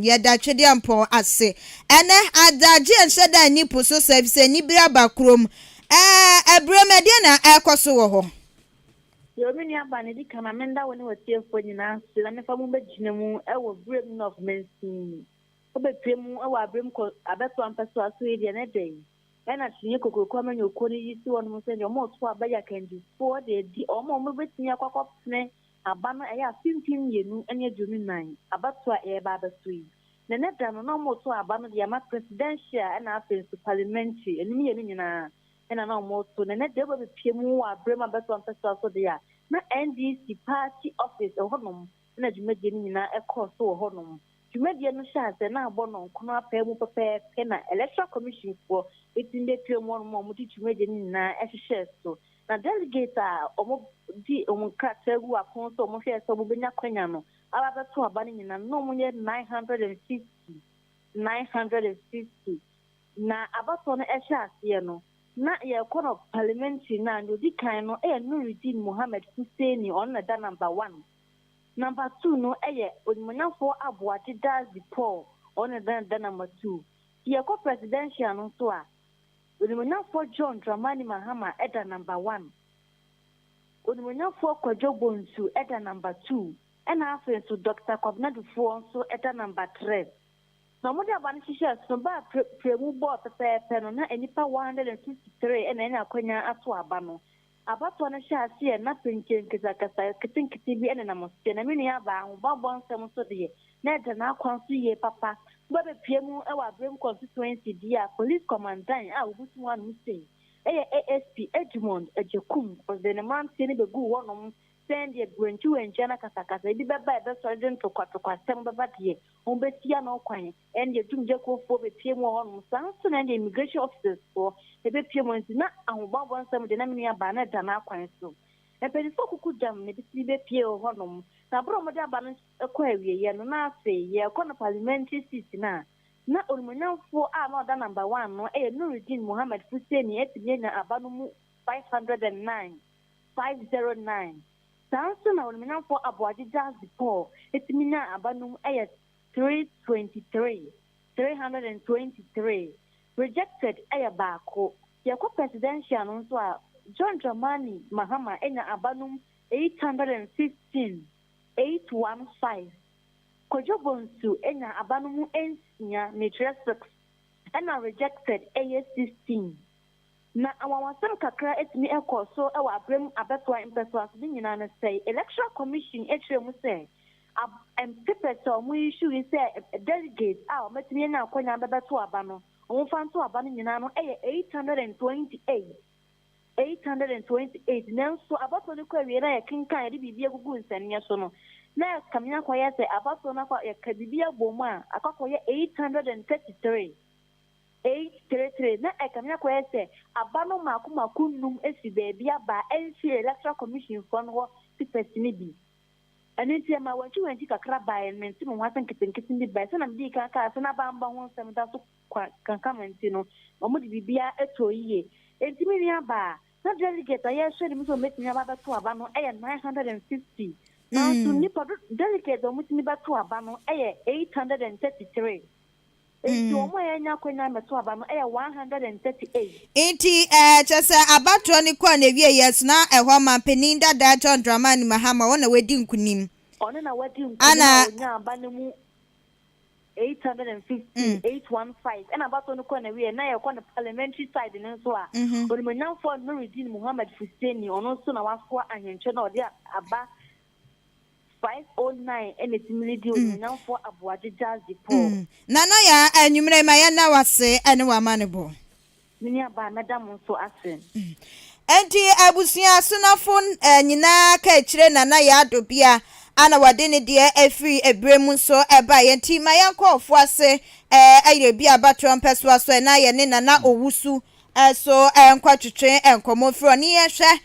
ye da twede ampo ase ene adaje enheda ni puso service ni bia bakrom ebrem de na ekoso wo ho yo mini aba na dika na menda woni watiefo nyina se na mefa mu begina mu ewo brem of mensin obepemu ewo abrem ko abeto ampeso aso e de na den ena tinye kokoko amanyo okoni yisi wonu mo se nyo mo to abaya kandi for de di omo mo betinya kwakopne abano eya 15 yenu enye dumi nan abato e ba abeso yi na neda no mo to abano de ma presidential ena afensu parliamentary enimi yenu nyina ena na mo to na neda bo bepiemu abrem abeto ampeso aso de ya na NDC party office ohonom na dwumadie nyina ekọ so ohonom dwumadie no hyaase na abono nkono apemu pepe na electoral commission for etinde piemu no mo di dwumadie nyina ehhye so na delegate omo di omukategu akon so omo hye so omo benya kwanya no ababeto abane nyina no mo nye 950 na abato no ehyaase no na ye kono parliamentary na ndi kan no Nuruddin Mohammed Hussein on na number 1 number 2 no onimonyafo Abuati Dazi Paul on na number 2 ye ko presidential no so a onimonyafo John Dramani Mahama number 1 onimonyafo Kojo Bonsu number 2 ena afen so Dr. Kwabnadu Fo so number 3 na mo de abane hihye so ba premu bo pepe no na enipa 153 ena akwanya ato aba no abato na hye na penken kizakasa kitinkiti bi ena na mo se na mini aba ho babon nsem so de na de na akwanso ye papa ba be piemu e wa brem constituency dia police commandant obutu anu sei ASP Edmond Ejekum for the man se ne be gu wonom send ye gwenchu enjana kasakasa bi beba e be sergeant to kwatem beba de ombetia na okwan and ye tumje ko fo be piemu honom sanso na the immigration officers for e be piemu na ahobabo nsam de na mini aba na da na akwan so e pe so kuku jam ne bi be pie honom na bro mo de aba no ko awie ye no na afe ye ko na parliamentary seat na onimonyafo na da number 1 no Nuruddin Mohammed Hussein etinye na aba no mu 509 sanso na onimonyafo Abuati Dazi Paul etimi na aba no 323 rejected baako ye ko presidential no so a John Dramani Mahama enya aba no 815 Kojobonsu enya abanomu ensia matrix 6 ena rejected AS16 na awawasem kakra etimi ekoso ewa abrem abetwa impeswas bi nyina na say electoral commission etremu say papers omu issue is delegates metimi na akonya bebeto aba no omfanto aba no nyina no 828 nanso abato ne kwa wiera ya kinkan ya bibia gugu nsania so no na kamnya kwa ya say abato na kwa ya kadibia bomu a akakọ 833 na ekamya kwa ya say abano maku num esi baabi aba ensi electoral commission for no papers ni bi ani ti ma wanchi kakra ba menti mo wasan kitenkitin bi ba sana bi ka sana bamba ho sam da so kanka menti no omo di bibia etoyiye enti mi nia ba na delegate ya share mi so metinya ba to aba no 950 na so ni pa delegate omo ti mi ba to aba no 833 enti omo ya nya kwenya meto aba no 138 enti chese abatro ni kwa na wie yes na ehwa mampeni dada John Dramani Mahama wona wedi nkunim ono na wedi nkunim nya aba ne mu 850 815 and abato no kwa na wie na ye kwa na parliamentary side ne so a onimanyam for Nuruddin Muhammad Fusteni ono so na waso ahenche na ode aba 509 and it's military onimanyam for Abuaje Jazzy Paul nana ya anwumre ma ya na wase ene wa manebo mini aba madam so asen enti abusia sunafo nyina ka kire nana ya adobia ana wade ne de afri ebremu so eba yenti ma yankofo ase ayire bia batron peso so na ye ne nana owusu so enkwatwetwe enkomo fro ne ye hwe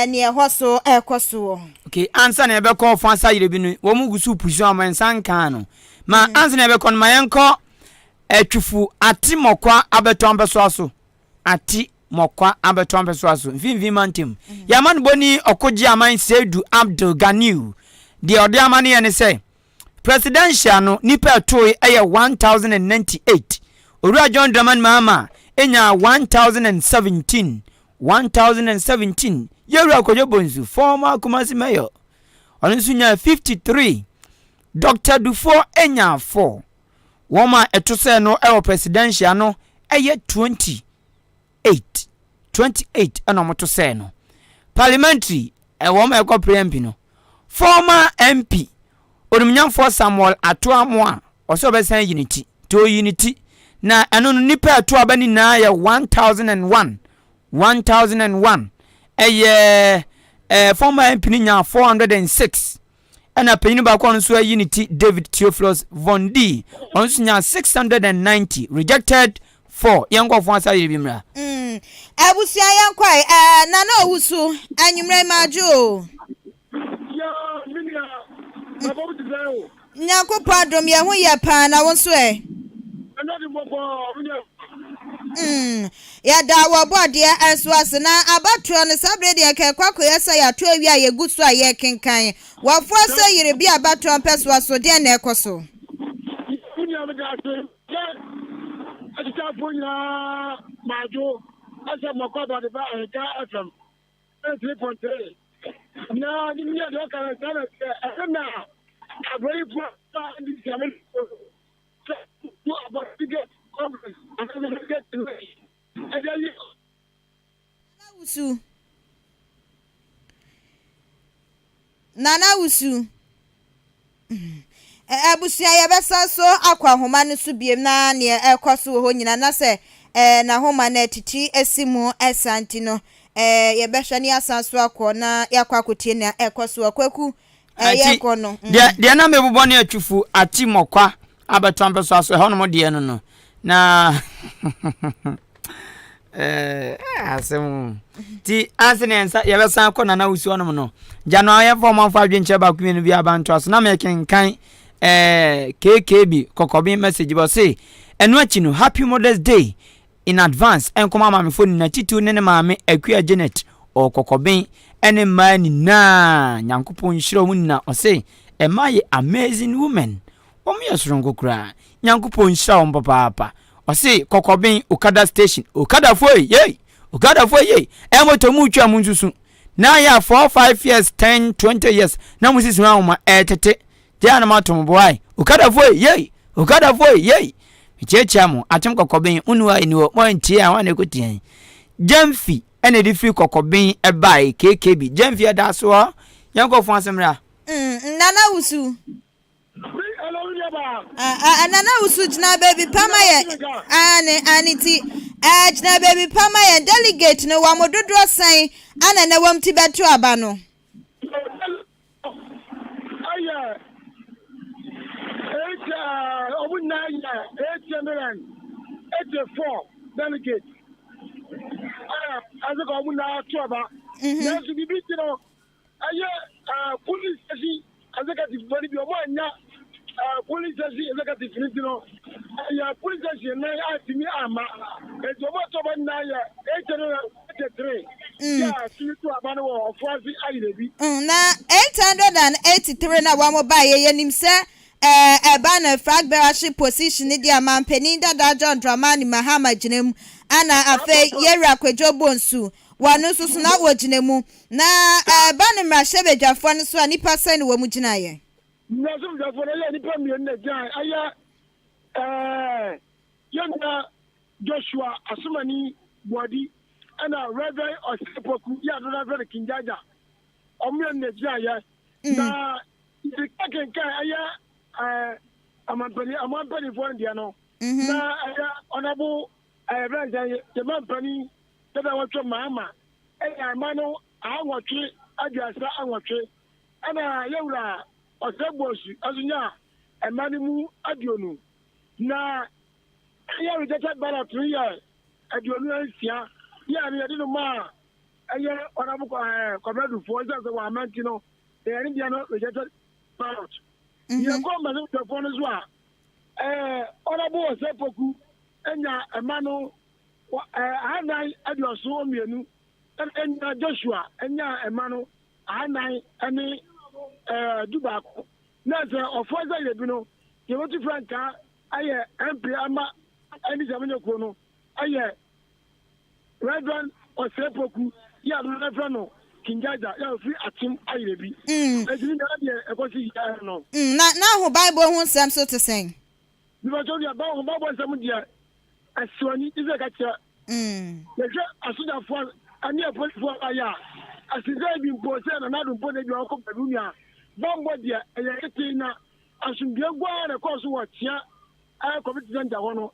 ne ho so ekoso okay answer na ebe ko fo asa yire bi no wo mu gusu pusu amansan kan no ma answer na ebe ko no ma yanko atwufu atimokwa abeton peso so ati mokwa abeton peso so vimvi mantem yaman boni okoji aman Sedu Abdul Ganiu the odiamani ene say presidential no nipa toy 1098 Owura John Dramani Mahama enya 1017 Yewura Kojobonsu former Kumasi mayor onsu nya 53 Dr. Dufo enya 4 woma etose no presidential no 28 ana moto say no parliamentary woma ekọ preempi no former MP Onimnyamfo Samuel Atuamwa oso besan unity na eno nipa atuaba ni na ya 1001 former MP ni nya 406 ena penyin ba kwa nso unity David Theophilus Von D onso nya 690 rejected 4 yankofo asa yebimra abusia yankwai nana owusu anwumre majo Nyako padrom ye hu ye pa na wonso ya da wo bode enso ase na abatro ne sabre de ke kwako yesa ya to awi aye gusu aye kenkan wofo so yire bi abatro peso aso de na ekoso majo asa makwaba de ba ka FM 3.3 na ni mi do ka sana na very poor and this government to about to get congress and to get to it and then Nana Usu abusia ya besa so akwa homa ne so biem na ne ekoso ho nyina na se na homa na titi esimu esanti no ye behwa ni asanso akọ na yakwa akotie na ekoso akwaku yeko no de na mebubo ne atwufu atimokwa abeton peso aso he no mo de no na asem ti ansenensa ye besan akọ na Usu ono no January ya form of adwenche ba kwenu bi abanto aso na mekenkan KKB kokobi message bo say enu achi no happy Mother's Day in advance enkoma mama phone na titu ne maame Akua Janet o kokobi ene mani na nyankopon nhiro mu na o say emaye amazing woman omo yesrongo kura nyankopon nhira on papa o say kokobi Okada station Okada foi ye emoto mu twa mu nsusu na ya 4 5 years 10 20 years na musisi wa uma etete Jana matom boy ukada foi yey checha mo atem kokobin unwa eniwo mo ntie a wane kotian jamfi ene di free kokobin e bai KKB jamfi da so yanko fon asemra nana usu nana usu jina baby pama ye aniti jina baby pama ye delegate no wa mododo san ana na wam ti beto aba no delegate. As a common trouble, there's to be beaten on. Police executive body of one police executive police station to me ama it's about 883 to abano of 4 na 883 na wa mo ba ye nim se eba na flag bearership position di amampani dada John Dramani Mahama ginem ana afe yera kwadwo bonsu wanu susu na wojinemu na eba na mrashebedwafo no so anipa sai no wamu gina ye na so dwafo na ye nipa mi na gina aya yana Joshua Asumani Bodi ana Reverend Osepoku ya no Reverend Kinjaja omu na gina ye na ikakenka aya amampani for India no na honorable Reverend the mampani that I want to mama mano awotwe aduasa awotwe ana yewra osebosu azunya emanimu aduonu na ya rejected ballot 3 years aduonu ansia ya ne no ma aye honorable Comrade for so wa amanti no the India no rejected ballot you go mazo the phone as well honorable Osepoku enya emano anan adioso omienu enya Joshua enya emano anan ene dubako na se ofoza yebi no ye woti franka aye MP ama eni jamanya ko no aye Reverend Osepoku ya do na frano Kinjaja ya fi atim ayebi ejini na de ekosi ya no na ho Bible ho sam so to sing ni ba jo ya ba ho Bible sam dia aswani ize kacha yeje asuja fo ani apolifo aya asize bi mpose na nadu mpone bi akọ badunya bombo dia eyekete na asumbie gwa na koso wo tia committee center ho no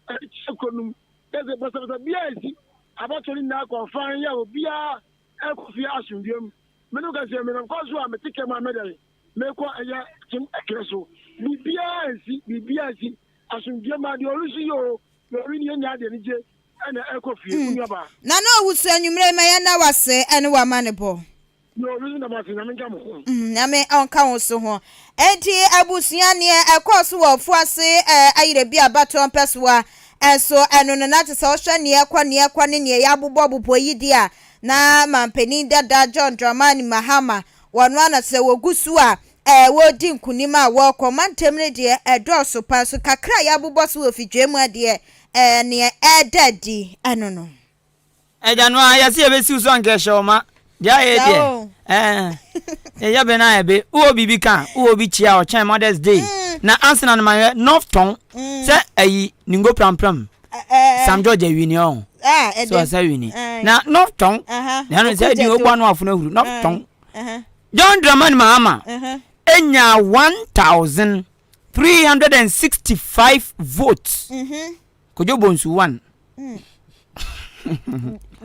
ekonum eze basa bia ezi abatori na ko fan ya obia ekofi asumbiem menu ka se menu koso a metike ma medal meko aya tim ekreso bibia ezi asumbie ma de olusi yo ni nya de nije ana ekofi unyaba na no wusu anwumre ma ya na wase ene wa manebo no reason about na menka mo na me onka wo so ho enti abusua ne ekoso wo fuase ayire bia baton peswa enso eno na tse so hwa ne ekwa ne ya bobo yi dia na mampeni dada John Dramani Mahama wonu ana se wogusu a wodi nkunima wo komantem ne de edoso pa so kakra ya bobo so ofidwemu ade ne edadi eno no ejanu ayase ebesi uso nke shoma dia ye de ya be na ebe uo bibi kan uo bi chia o chan Mother's Day na answer na ma North Town se ayi ningo pram Sam George wini on so say wini na North Town na no say di ogba no afuna huru North Town John Dramani Mahama enya 1365 votes kojo bonsu 1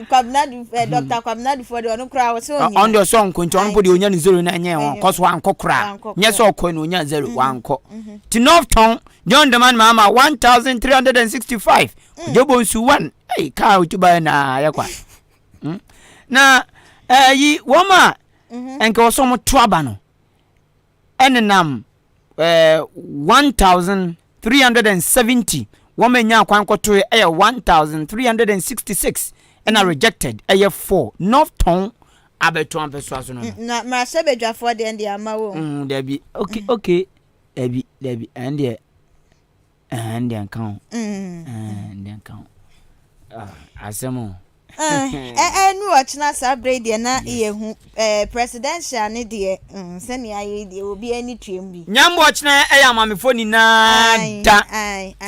Kwabnadu Dr. Kwabnadu for the onukra was on your song ko nton po de onya 0 na enye won koso anko kra nye so ko na onya 0 wanko ti North Town John Dramani Mahama 1365 kojo bonsu 1 ka utuba na yakwa na yi woma enke wo so mo toaba no enenam 1370 woman nya kwanko to 1366 and are rejected 4 North Town abeto ampeso aso no na mrasebedwafo de ndi amawo debi okay debi and account asemo Nu ochna sabrade na yehu presidential ne de sani aye de obi ani twembi nyambo ochna amamefo ni na da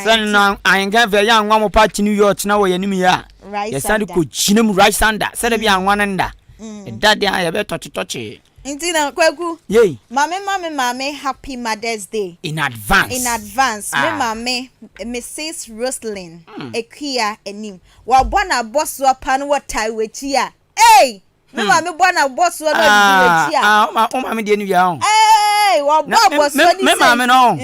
sani na ayenga ve ya anwa mo party New York na wo yanim ya ya sani ko chinam right sander sade bi anwa nda da de ya be tochi Intina kwaku. Yay. Mame, happy Mother's Day. In advance. Me mame, Mrs. Roslyn, Ekia enim. Wa bona boss wa pan wa tai wechia. Hey! Me mame bona boss wa no di wechia. O mame de enu ya. Hey, wa boss wa di. Me mame no.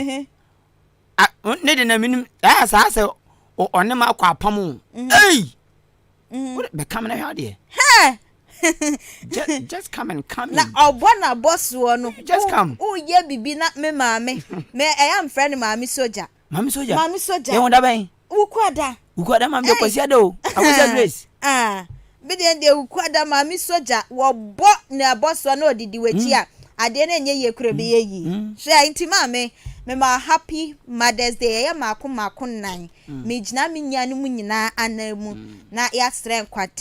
Ne de na minim. Sa one ma kwa pam. Hey! Be come na here there. Hey! just come and come na obona boss no just come ye bibi na me mame me am friend mame soja ye won da ben ukwada mame kwasi do akwasi grace be de ukwada mame soja wo bo na boss no odidi wachi a ade na enye ye kura be yi so inti mame me ma happy Mother's Day ya mako nan me gina me nya no mu nyina anamu na ya sren kwata